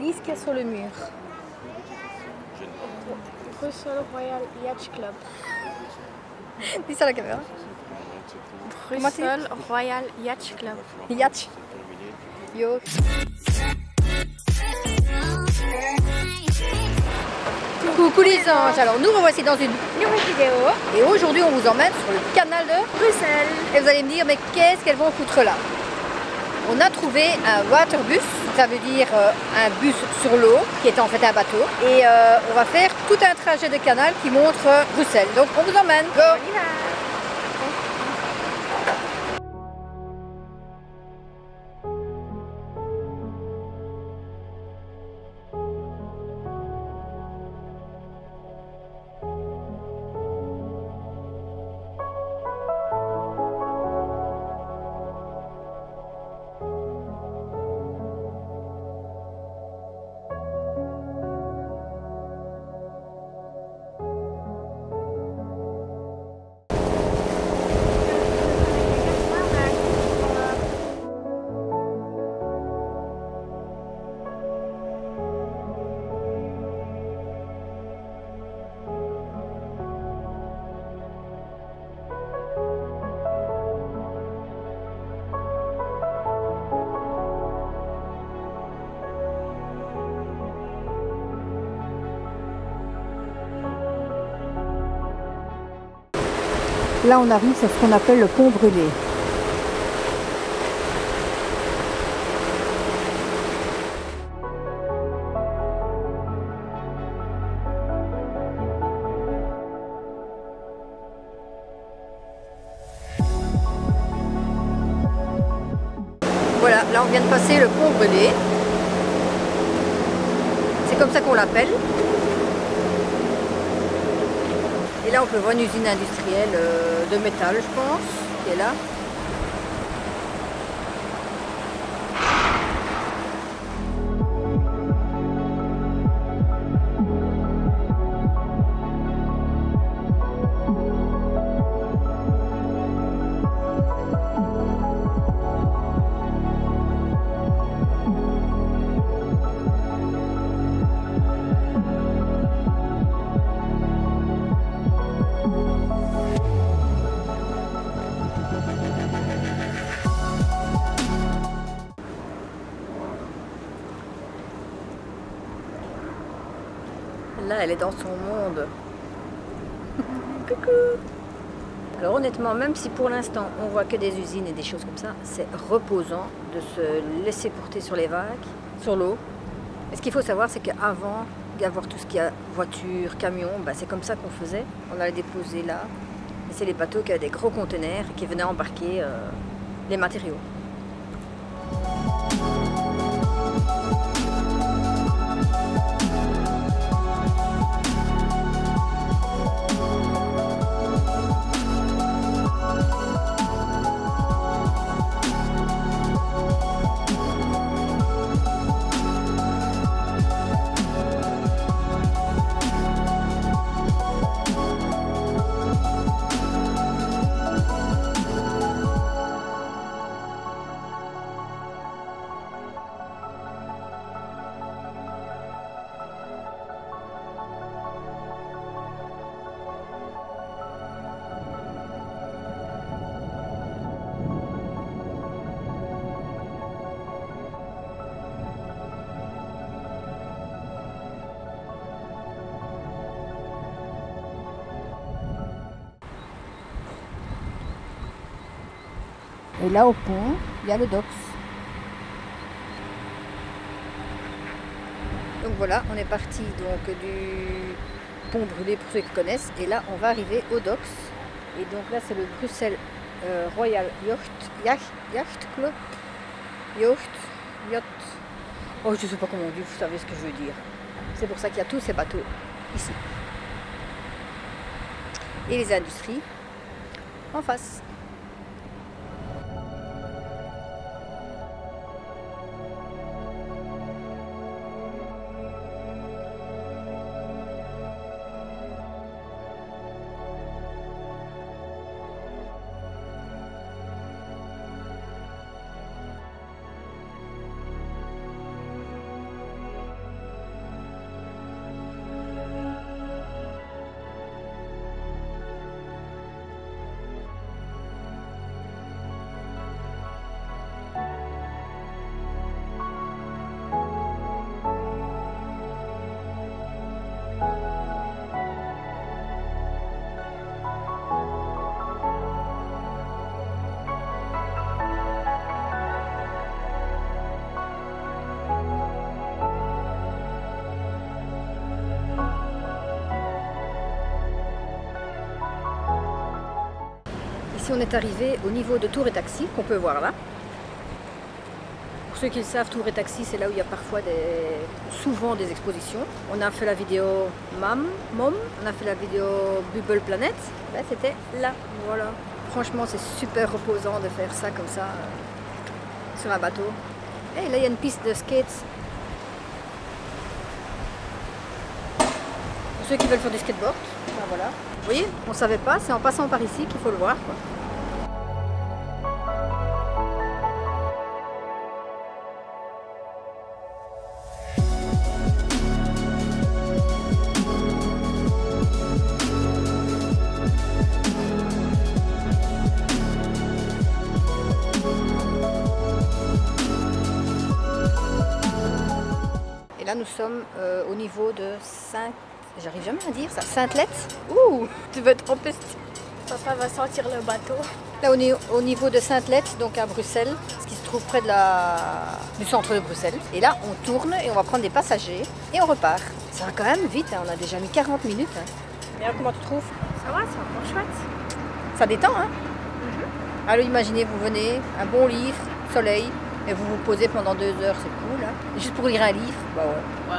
Lis ce qu'il y a sur le mur. Bruxelles Royal Yacht Club. Dis ça à la caméra. Bruxelles Royal Yacht Club. Yacht. Yo. Coucou les anges, alors nous revoici dans une nouvelle vidéo et aujourd'hui on vous emmène sur le canal de Bruxelles et vous allez me dire mais qu'est-ce qu'elles vont foutre là? On a trouvé un waterbus, ça veut dire un bus sur l'eau qui est en fait un bateau et on va faire tout un trajet de canal qui montre Bruxelles, donc on vous emmène, go! On y va. Là on arrive sur ce qu'on appelle le pont brûlé. Voilà, là on vient de passer le pont brûlé. C'est comme ça qu'on l'appelle. Et là on peut voir une usine industrielle de métal, je pense, qui est là. Là, elle est dans son monde. Coucou! Alors honnêtement, même si pour l'instant on voit que des usines et des choses comme ça, c'est reposant de se laisser porter sur les vagues, sur l'eau. Et ce qu'il faut savoir, c'est qu'avant d'avoir tout ce qu'il y a, voiture, camion, bah, c'est comme ça qu'on faisait. On allait déposer là. Et c'est les bateaux qui avaient des gros conteneurs qui venaient embarquer les matériaux. Et là au pont, il y a le docks. Donc voilà, on est parti donc du pont brûlé pour ceux qui connaissent. Et là, on va arriver au docks. Et donc là, c'est le Bruxelles Royal Yacht Club. Yacht. Oh, je ne sais pas comment on dit, vous savez ce que je veux dire. C'est pour ça qu'il y a tous ces bateaux ici. Et les industries en face. Ici on est arrivé au niveau de Tour et Taxi, qu'on peut voir là. Pour ceux qui le savent, Tour et Taxi, c'est là où il y a parfois souvent des expositions. On a fait la vidéo Mom, on a fait la vidéo Bubble Planet. Là, c'était là, voilà. Franchement, c'est super reposant de faire ça comme ça, sur un bateau. Et là, il y a une piste de skate. Pour ceux qui veulent faire du skateboard, ben voilà. Vous voyez, on ne savait pas, c'est en passant par ici qu'il faut le voir, quoi. Là, nous sommes au niveau de j'arrive jamais à dire ça, Sainte-Lette. Ouh, tu veux être en piste. Papa va sentir le bateau. Là, on est au niveau de Sainte-Lette, donc à Bruxelles, ce qui se trouve près du centre de Bruxelles. Et là, on tourne et on va prendre des passagers et on repart. Ça va quand même vite, hein. On a déjà mis 40 minutes. Hein. Mais alors, comment tu trouves? Ça va, c'est encore chouette. Ça détend, hein. Alors, imaginez, vous venez, un bon livre, soleil, et vous vous posez pendant 2 heures, c'est cool. Hein. Et juste pour lire un livre, bah ouais. Waouh.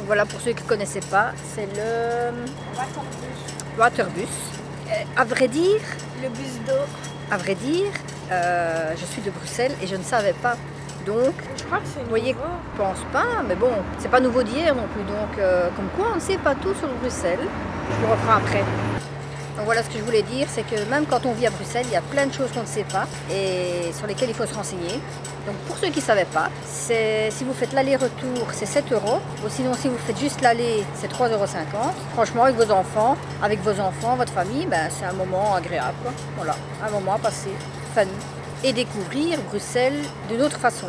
Voilà, pour ceux qui ne connaissaient pas, c'est le Waterbus. À vrai dire, Le bus d'eau. à vrai dire, je suis de Bruxelles et je ne savais pas. Donc, Je crois que c'est vous voyez, nouveau. je pense pas, mais bon, c'est pas nouveau d'hier non plus. Donc, comme quoi, on ne sait pas tout sur Bruxelles. Je vous reprends après. Donc voilà ce que je voulais dire, c'est que même quand on vit à Bruxelles, il y a plein de choses qu'on ne sait pas et sur lesquelles il faut se renseigner. Donc pour ceux qui ne savaient pas, si vous faites l'aller-retour, c'est 7 €. Ou sinon, si vous faites juste l'aller, c'est 3,50 €. Franchement, avec vos enfants, votre famille, ben, c'est un moment agréable, quoi. Voilà, un moment à passer, fun. Et découvrir Bruxelles d'une autre façon.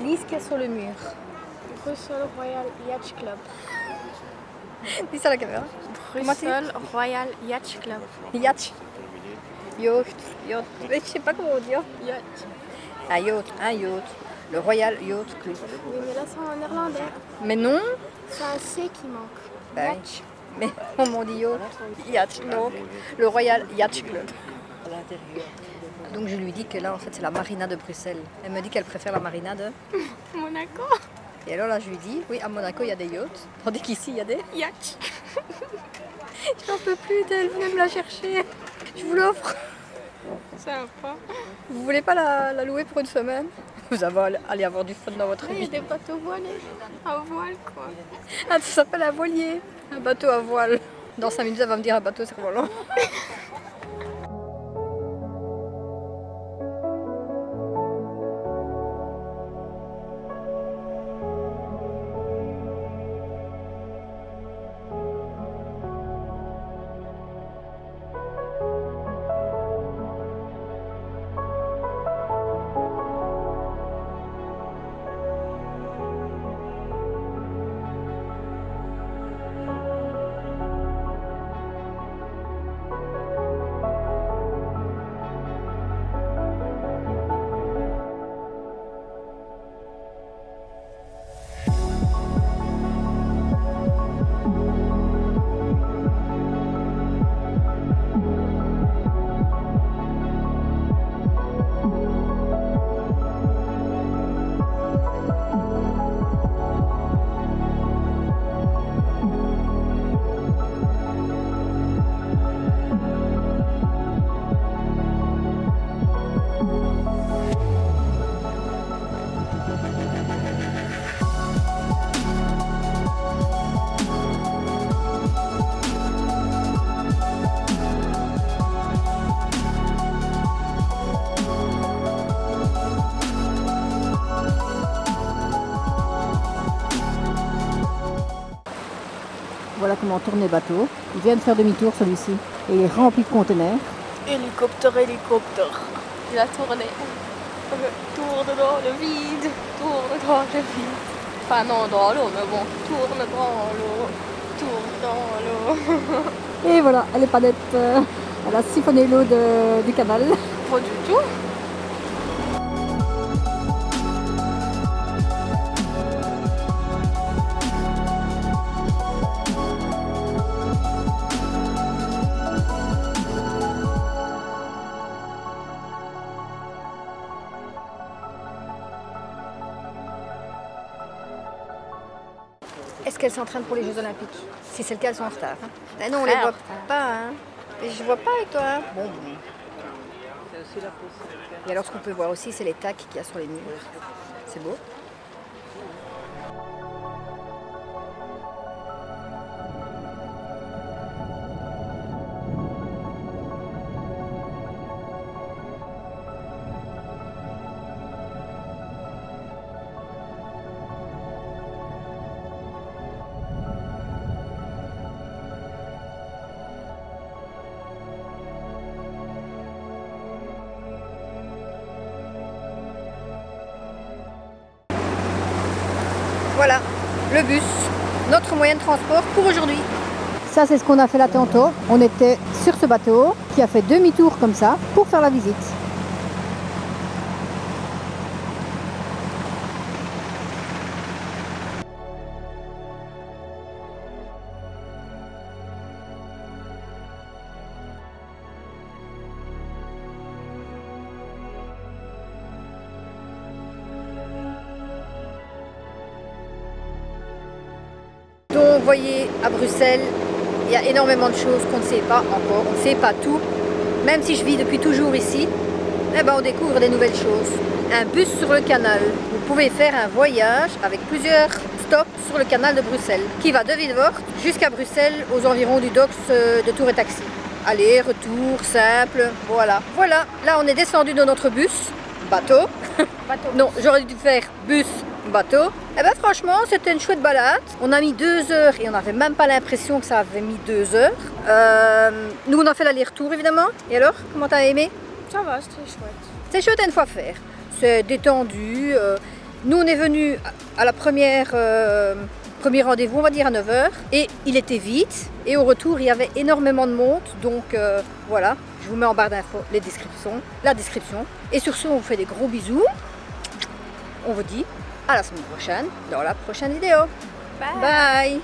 Lise qu'il y a sur le mur. Bruxelles Royal Yacht Club. Dis ça à la caméra. Comment tu dis? Bruxelles Royal Yacht Club. Yacht. Yacht. Je sais pas comment dire. Yacht. Un yacht. Le Royal Yacht Club. Oui, mais là, c'est en néerlandais. Mais non. C'est un C qui manque. Ben, Yacht. mais on m'en dit yacht. Yacht. Donc, le Royal Yacht Club. Donc je lui dis que là en fait c'est la marina de Bruxelles. Elle me dit qu'elle préfère la marina de... Monaco. Et alors là je lui dis, oui à Monaco il y a des yachts, tandis qu'ici il y a des... Yacht. J'en peux plus d'elle, venez me la chercher. Je vous l'offre. Sympa. Vous voulez pas la louer pour une semaine? Vous allez avoir du fun dans votre Il y a vie. des bateaux voilés. À voile, quoi. Ah, ça s'appelle un voilier. Un bateau à voile. Dans 5 minutes elle va me dire un bateau cerf-volant. Voilà comment on tourne les bateaux. Il vient de faire demi-tour celui-ci. Et il est rempli de conteneurs. Hélicoptère. Il a tourné. Tourne dans le vide. Tourne dans le vide. Enfin non, dans l'eau, mais bon. Tourne dans l'eau. Tourne dans l'eau. Et voilà, elle est pas nette. Elle a siphonné l'eau du canal. Pas du tout. Est-ce qu'elles s'entraînent pour les Jeux Olympiques? Si c'est le cas, elles sont en retard. Hein. Mais non, on les voit pas. Hein. Et je vois pas avec toi. Hein. Bon. Et alors, ce qu'on peut voir aussi, c'est les tacs qu'il y a sur les murs. C'est beau. Voilà, le bus, notre moyen de transport pour aujourd'hui. Ça, c'est ce qu'on a fait là tantôt. On était sur ce bateau qui a fait demi-tour comme ça pour faire la visite. Donc, vous voyez, à Bruxelles, il y a énormément de choses qu'on ne sait pas encore. On ne sait pas tout. Même si je vis depuis toujours ici, eh ben, on découvre des nouvelles choses. Un bus sur le canal. Vous pouvez faire un voyage avec plusieurs stops sur le canal de Bruxelles, qui va de Vilvoorde jusqu'à Bruxelles, aux environs du docks de Tour et Taxi. Aller, retour, simple, voilà. Voilà, là on est descendu de notre bus, bateau. Non, j'aurais dû faire bus, bateau. Et ben franchement, c'était une chouette balade. On a mis 2 heures et on n'avait même pas l'impression que ça avait mis 2 heures. Nous, on a fait l'aller-retour évidemment. Et alors, comment t'as aimé? Ça va, c'était chouette. C'est chouette une fois faire. C'est détendu. Nous, on est venus à la premier rendez-vous, on va dire à 9 h. Et il était vite. Et au retour, il y avait énormément de monde. Donc voilà, je vous mets en barre d'infos la description. Et sur ce, on vous fait des gros bisous. On vous dit à la semaine prochaine dans la prochaine vidéo. Bye. Bye.